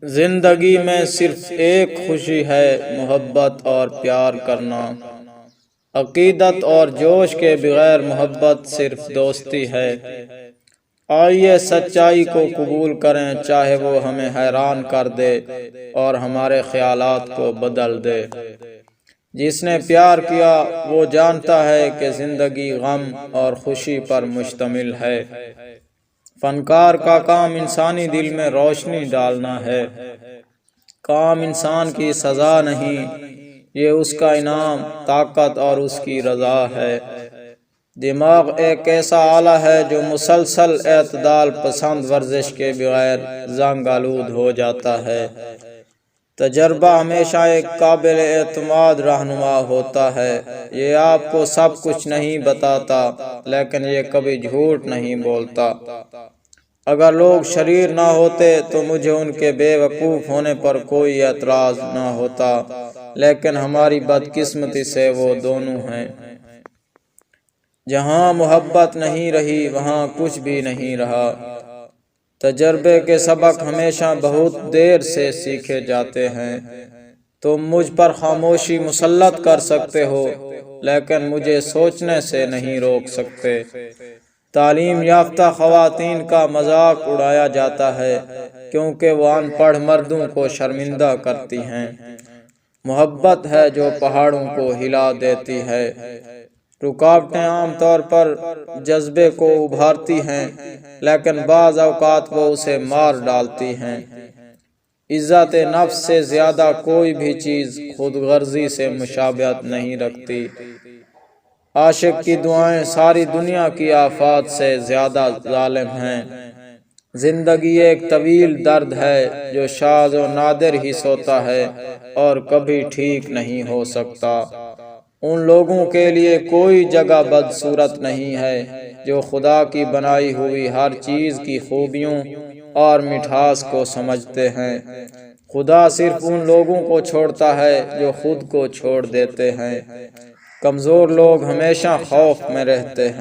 زندگی میں صرف ایک خوشی ہے، محبت اور پیار کرنا۔ عقیدت اور جوش کے بغیر محبت صرف دوستی ہے۔ آئیے سچائی کو قبول کریں، چاہے وہ ہمیں حیران کر دے اور ہمارے خیالات کو بدل دے۔ جس نے پیار کیا وہ جانتا ہے کہ زندگی غم اور خوشی پر مشتمل ہے۔ فنکار کا کام انسانی دل میں روشنی ڈالنا ہے۔ کام انسان کی سزا نہیں، یہ اس کا انعام، طاقت اور اس کی رضا ہے۔ دماغ ایک ایسا آلہ ہے جو مسلسل اعتدال پسند ورزش کے بغیر زنگ آلود ہو جاتا ہے۔ تجربہ ہمیشہ ایک قابل اعتماد رہنما ہوتا ہے۔ یہ آپ کو سب کچھ نہیں بتاتا، لیکن یہ کبھی جھوٹ نہیں بولتا۔ اگر لوگ شریر نہ ہوتے تو مجھے ان کے بے وقوف ہونے پر کوئی اعتراض نہ ہوتا، لیکن ہماری بدقسمتی سے وہ دونوں ہیں۔ جہاں محبت نہیں رہی وہاں کچھ بھی نہیں رہا۔ تجربے کے سبق ہمیشہ بہت دیر سے سیکھے جاتے ہیں۔ تم مجھ پر خاموشی مسلط کر سکتے ہو، لیکن مجھے سوچنے سے نہیں روک سکتے۔ تعلیم یافتہ خواتین کا مذاق اڑایا جاتا ہے کیونکہ وہ ان پڑھ مردوں کو شرمندہ کرتی ہیں۔ محبت ہے جو پہاڑوں کو ہلا دیتی ہے۔ رکاوٹیں عام طور پر جذبے کو ابھارتی ہیں، لیکن بعض اوقات وہ اسے مار ڈالتی ہیں۔ عزت نفس سے زیادہ کوئی بھی چیز خود غرضی سے مشابہت نہیں رکھتی۔ عاشق کی دعائیں ساری دنیا کی آفات سے زیادہ ظالم ہیں۔ زندگی ایک طویل درد ہے جو شاذ و نادر ہی سوتا ہے اور کبھی ٹھیک نہیں ہو سکتا۔ ان لوگوں کے لیے کوئی جگہ بدصورت نہیں ہے جو خدا کی بنائی ہوئی ہر چیز کی خوبیوں اور مٹھاس کو سمجھتے ہیں۔ خدا صرف ان لوگوں کو چھوڑتا ہے جو خود کو چھوڑ دیتے ہیں۔ کمزور لوگ ہمیشہ خوف میں رہتے ہیں۔